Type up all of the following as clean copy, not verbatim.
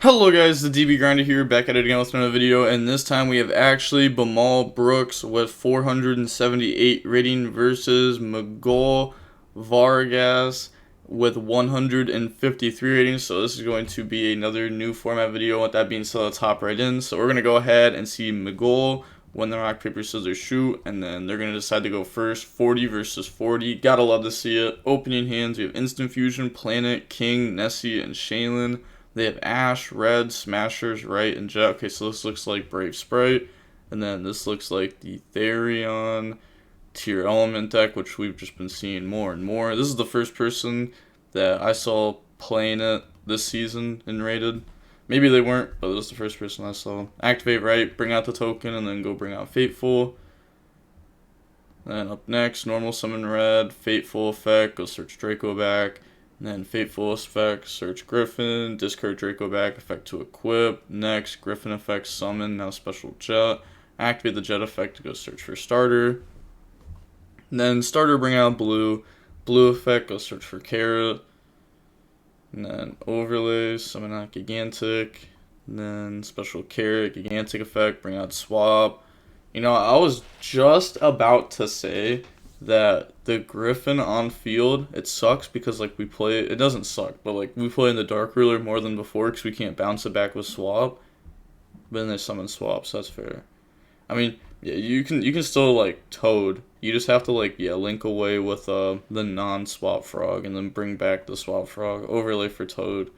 Hello guys, the DB Grinder here, back at it again with another video, and this time we have actually Bamal Brooks with 478 rating versus Miguel Vargas with 153 ratings. So this is going to be another new format video. With that being said, let's hop right in. So we're going to go ahead and see Miguel win the rock, paper, scissors, shoot, and then they're going to decide to go first. 40 versus 40. Gotta love to see it. Opening hands, we have Instant Fusion, Planet, King, Nessie, and Shaylin. They have Ash, Red, Smashers, Right, and Jet. Okay, so this looks like Brave Spright. And then this looks like the Therion Tearlament deck, which we've just been seeing more and more. This is the first person that I saw playing it this season in Rated. Maybe they weren't, but this is the first person I saw. Activate Right, bring out the token, and then go bring out Fateful. Then up next, Normal Summon Red, Fateful effect, go search Draco back. And then Fateful effect, search Griffin, discard Draco back, effect to equip. Next, Griffin effect, summon, now special Jet. Activate the Jet effect to go search for starter. And then starter, bring out blue. Blue effect, go search for Carrot. And then overlay, summon out Gigantic. And then special Carrot, Gigantic effect, bring out swap. You know, I was just about to say that the Griffin on field, it sucks because like we play, it doesn't suck, but like we play in the Dark Ruler more than before because we can't bounce it back with swap. But then they summon swap, so that's fair. I mean, yeah, you can still like Toad. You just have to like link away with the non-swap frog and then bring back the swap frog. Overlay for Toad.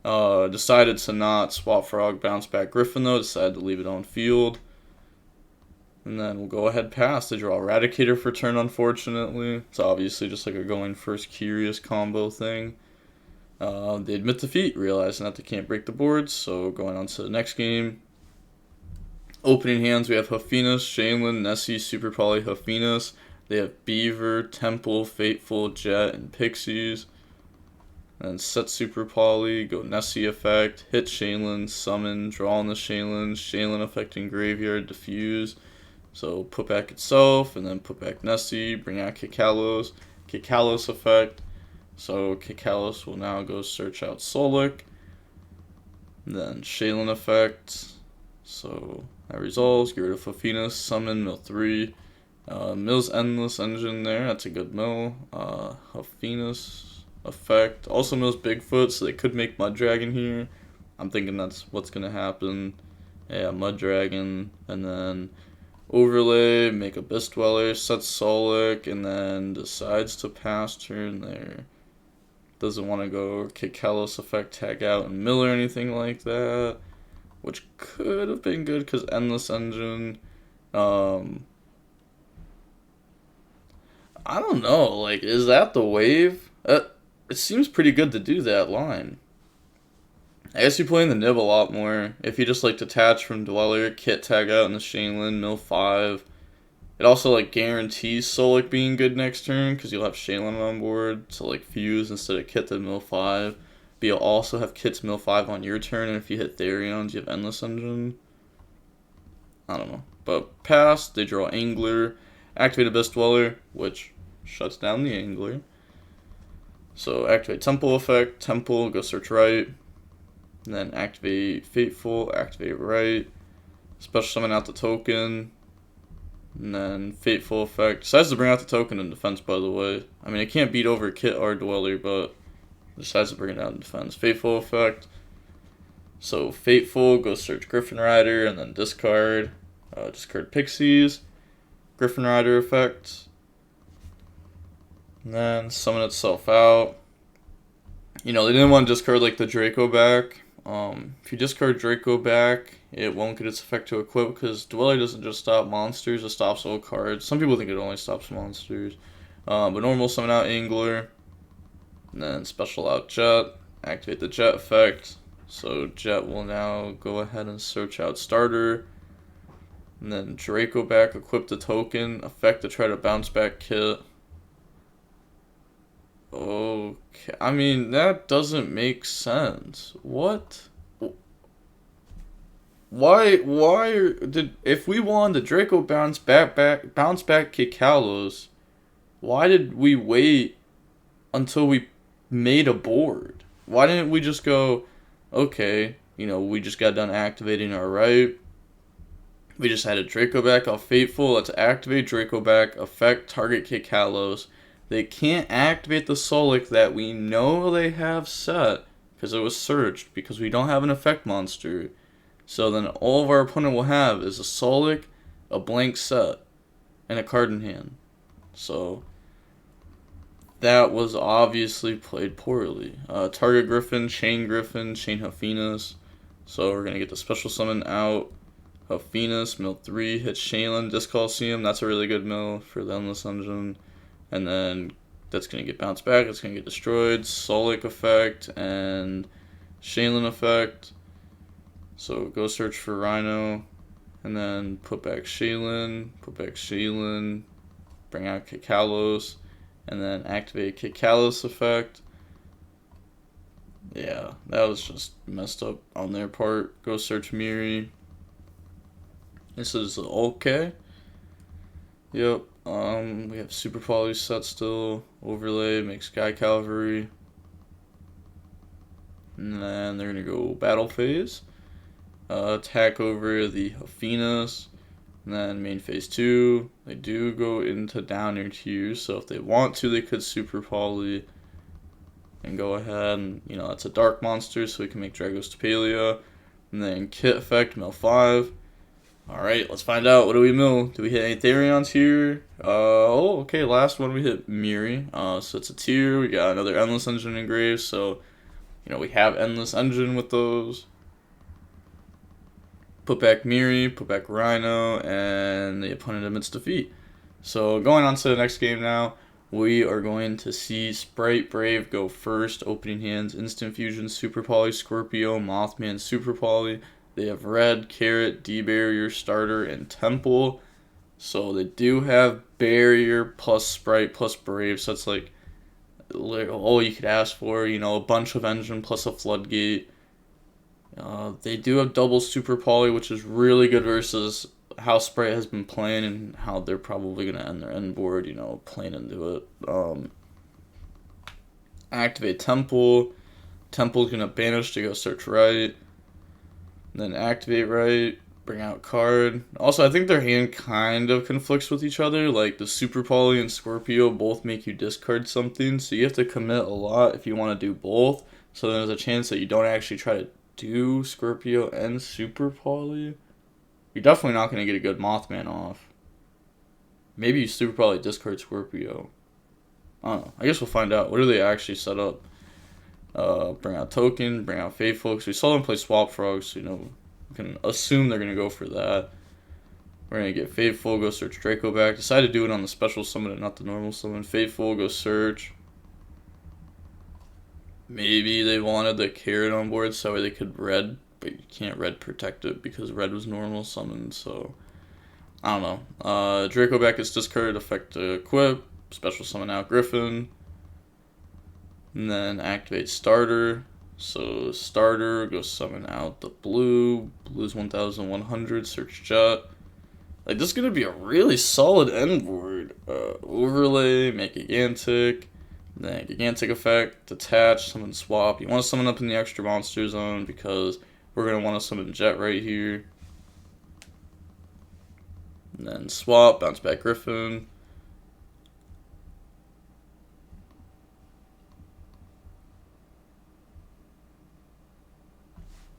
Decided to not swap frog, bounce back Griffin though. Decided to leave it on field. And then we'll go ahead past. They draw Eradicator for turn, unfortunately. It's obviously just like a going first curious combo thing. They admit defeat, realizing that they can't break the board, so going on to the next game. Opening hands, we have Hufinus, Shaylin, Nessie, Super Poly, Hufinus. They have Beaver, Temple, Fateful, Jet, and Pixies. And set Super Poly, go Nessie effect, hit Shaylin, summon, draw on the Shaylin, Shaylin effect in graveyard, diffuse. So put back itself, and then put back Nessie, bring out Kikalos, Kikalos effect. So Kikalos will now go search out Solik. Then Shaylin effect. So that resolves, get rid of Hufinus, summon, mill 3. Mill's Endless Engine there, that's a good mill. Hufinus effect. Also mills Bigfoot, so they could make Mud Dragon here. I'm thinking that's what's going to happen. Yeah, Mud Dragon, and then overlay, make Abyss Dweller, sets Solik, and then decides to pass turn there. Doesn't want to go Kikalos effect, tag out, and mill or anything like that. Which could have been good because Endless Engine. I don't know, like, is that the wave? It seems pretty good to do that line. I guess you play in the Nib a lot more. If you just like detach from Dweller, kit tag out in the Shaylin, mill 5. It also like guarantees Solik being good next turn because you'll have Shaylin on board to like fuse instead of kit to mill 5. But you'll also have kits mill 5 on your turn, and if you hit Therion, you have Endless Engine. I don't know. But pass, they draw Angler, activate Abyss Dweller, which shuts down the Angler. So activate Temple effect, Temple, go search Right. And then activate Fateful, activate Right. Special summon out the token. And then Fateful effect. Decides to bring out the token in defense, by the way. I mean, it can't beat over Kit or Dweller, but decides to bring it out in defense. Fateful effect. So Fateful, go search Griffin Rider, and then discard. Discard Pixies. Griffin Rider effect. And then summon itself out. You know, they didn't want to discard like the Draco back. If you discard Draco back, it won't get its effect to equip because Dweller doesn't just stop monsters, it stops all cards. Some people think it only stops monsters. But normal summon out Angler. And then special out Jet. Activate the Jet effect. So Jet will now go ahead and search out starter. And then Draco back, equip the token. Effect to try to bounce back Kit. Okay, I mean, that doesn't make sense. What? Why did, if we wanted the Draco bounce back Kikalos, why did we wait until we made a board? Why didn't we just go, okay, You know, we just got done activating our right. We just had a Draco back off Fateful. Let's activate Draco back, affect target Kikalos. They can't activate the Solic that we know they have set because it was searched, because we don't have an effect monster. So then all of our opponent will have is a Solic, a blank set, and a card in hand. So that was obviously played poorly. Target Griffin, Chain Hephaestus. So we're going to get the special summon out. Hephaestus, mill 3, hit Shaylin, Disc Coliseum. That's a really good mill for the Endless Engine. And then that's going to get bounced back. It's going to get destroyed. Solic effect and Shaylin effect. So go search for Rhino. And then put back Shaylin. Bring out Kikalos. And then activate Kikalos effect. Yeah, that was just messed up on their part. Go search Miri. This is okay. Yep. We have Super Poly set still. Overlay, make Sky Cavalry. And then they're gonna go battle phase. Attack over the Hephaestus. And then main phase 2. They do go into downer tiers, so if they want to, they could Super Poly and go ahead and, you know, that's a dark monster, so we can make Dragos Tapalia. And then kit effect, mill 5. Alright, let's find out. What do we mill? Do we hit any Therions here? Oh, okay, last one we hit Miri. So it's a tier. We got another Endless Engine engraved, so, you know, we have Endless Engine with those. Put back Miri, put back Rhino, and the opponent admits defeat. So going on to the next game now, we are going to see Spright Brave go first. Opening hands, Instant Fusion, Super Poly, Scorpio, Mothman, Super Poly. They have Red, Carrot, D-Barrier, Starter, and Temple. So they do have Barrier plus Spright plus Brave. So that's like all you could ask for. You know, a bunch of Engine plus a Floodgate. They do have double Super Poly, which is really good versus how Spright has been playing and how they're probably going to end their end board, you know, playing into it. Activate Temple. Temple's going to banish to go search right. Then activate right, bring out card. Also, I think their hand kind of conflicts with each other. Like, the Super Poly and Scorpio both make you discard something, so you have to commit a lot if you want to do both. So there's a chance that you don't actually try to do Scorpio and Super Poly. You're definitely not going to get a good Mothman off. Maybe you Super Poly discard Scorpio. I don't know. I guess we'll find out. What do they actually set up? Bring out Token, bring out Faithful, because we saw them play Swap Frogs, so, you know, we can assume they're going to go for that. We're going to get Faithful, go search Draco back. Decided to do it on the special summon and not the normal summon. Faithful, go search. Maybe they wanted the Carrot on board so they could red, but you can't red protect it because red was normal summon, so I don't know. Draco back is discarded, effect equip, special summon out Griffin. And then activate Starter. So Starter, go summon out the blue. Blue's 1100, search Jet. Like, this is going to be a really solid end board. Overlay, make Gigantic. Then Gigantic effect, detach, summon swap. You want to summon up in the extra monster zone because we're going to want to summon Jet right here. And then swap, bounce back Griffin.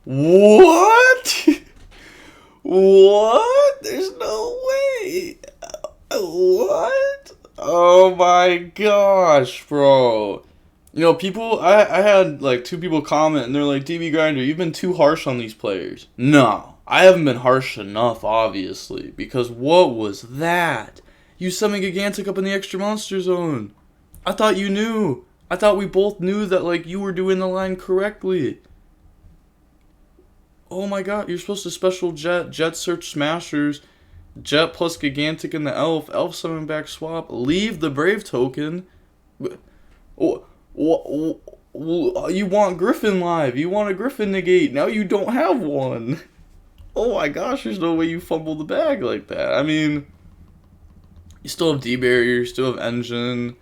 What? What? There's no way. What? Oh my gosh, bro. You know, people, I had like 2 people comment and they're like, DB Grinder, you've been too harsh on these players. No, I haven't been harsh enough, obviously, because what was that? You summoned Gigantic up in the extra monster zone. I thought you knew. I thought we both knew that, like, you were doing the line correctly. Oh my god, you're supposed to special Jet search Smashers, Jet plus Gigantic in the Elf summon back swap, leave the Brave token. You want Griffin live, you want a Griffin negate, now you don't have one. Oh my gosh, there's no way you fumble the bag like that. I mean, you still have D-Barrier, you still have Engine.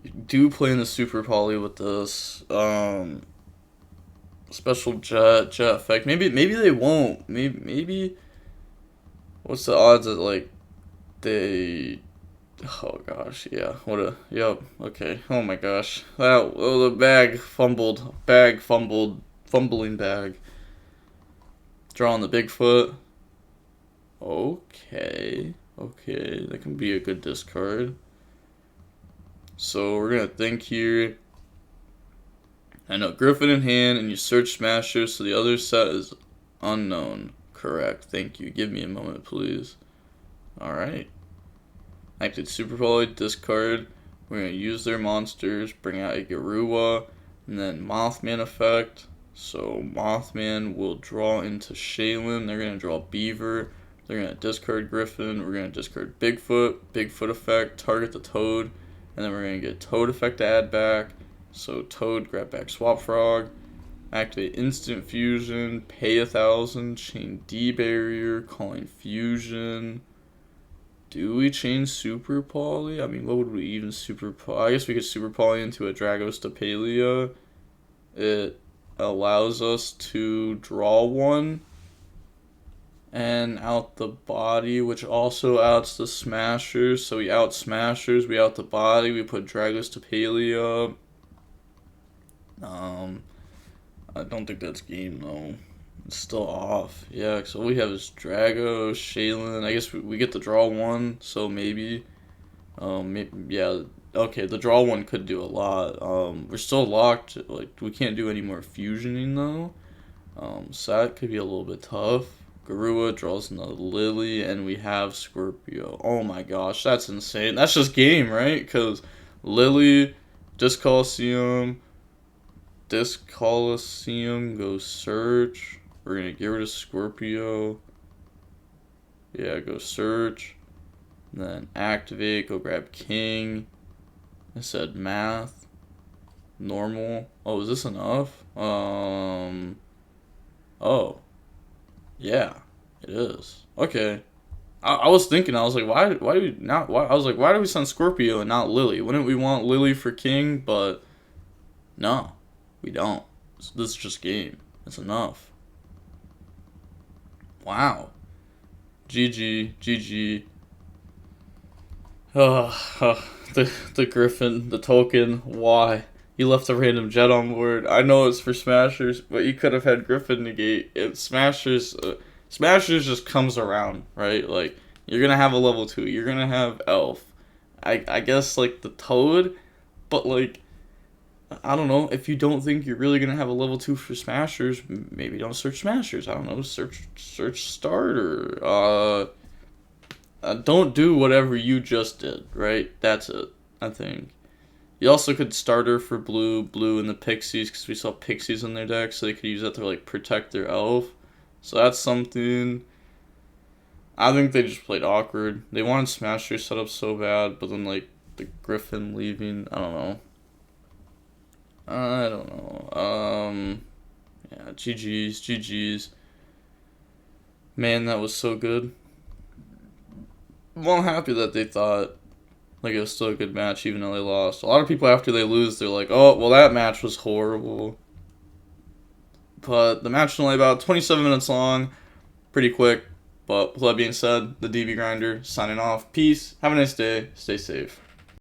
You do play in the Super Poly with this. Special jet effect. Maybe they won't. Maybe. What's the odds that like they? Oh gosh, yeah. What a yep. Okay. Oh my gosh. That the bag fumbled. Fumbling bag. Drawing the Bigfoot. Okay. Okay, that can be a good discard. So we're gonna think here. I know Griffin in hand, and you search Smasher, so the other set is unknown. Correct. Thank you. Give me a moment, please. Alright. Acted Super Poly, discard. We're going to use their monsters, bring out a YuGiOh, and then Mothman effect. So Mothman will draw into Shaylin. They're going to draw Beaver. They're going to discard Griffin. We're going to discard Bigfoot effect, target the Toad, and then we're going to get Toad effect to add back. So Toad, grab back Swap Frog, activate Instant Fusion, pay 1,000, chain D Barrier, calling Fusion. Do we chain Super Poly? I mean, what would we even Super Poly? I guess we could Super Poly into a Dragostapelia. It allows us to draw one and out the body, which also outs the Smashers. So we out Smashers, we out the body, we put Dragostapelia. I don't think that's game though. It's still off. Yeah, so all we have is Drago, Shaylin. I guess we get to draw one, so maybe. Maybe, yeah. Okay, the draw one could do a lot. We're still locked. Like, we can't do any more fusioning though. So that could be a little bit tough. YuGiOh draws another Lily, and we have Scorpio. Oh my gosh, that's insane. That's just game, right? Because Lily, Disc Coliseum goes search. We're gonna get rid of Scorpio. Yeah, go search. And then activate, go grab King. I said math. Normal. Oh, is this enough? Oh. Yeah, it is. Okay. I was thinking, I was like, why do we not, I was like, why do we send Scorpio and not Lily? Wouldn't we want Lily for King? But no, we don't. So this is just game. It's enough. Wow. GG. The Griffin, the token, why? You left a random jet on board. I know it's for Smashers, but you could have had Griffin negate. Smashers just comes around, right? Like, you're gonna have a level 2, you're gonna have Elf. I guess, like, the Toad, but, like, I don't know, if you don't think you're really gonna have a level 2 for Smashers, maybe don't search Smashers. I don't know, search Starter. Don't do whatever you just did, right? That's it, I think. You also could starter for blue and the Pixies, because we saw Pixies in their deck, so they could use that to, like, protect their Elf. So that's something. I think they just played awkward. They wanted Smasher set up so bad, but then, like, the Griffin leaving, I don't know. Yeah, GG's. Man, that was so good. Well, I'm happy that they thought like it was still a good match, even though they lost. A lot of people after they lose, they're like, "Oh, well, that match was horrible." But the match was only about 27 minutes long, pretty quick. But with that being said, the DB Grinder signing off. Peace. Have a nice day. Stay safe.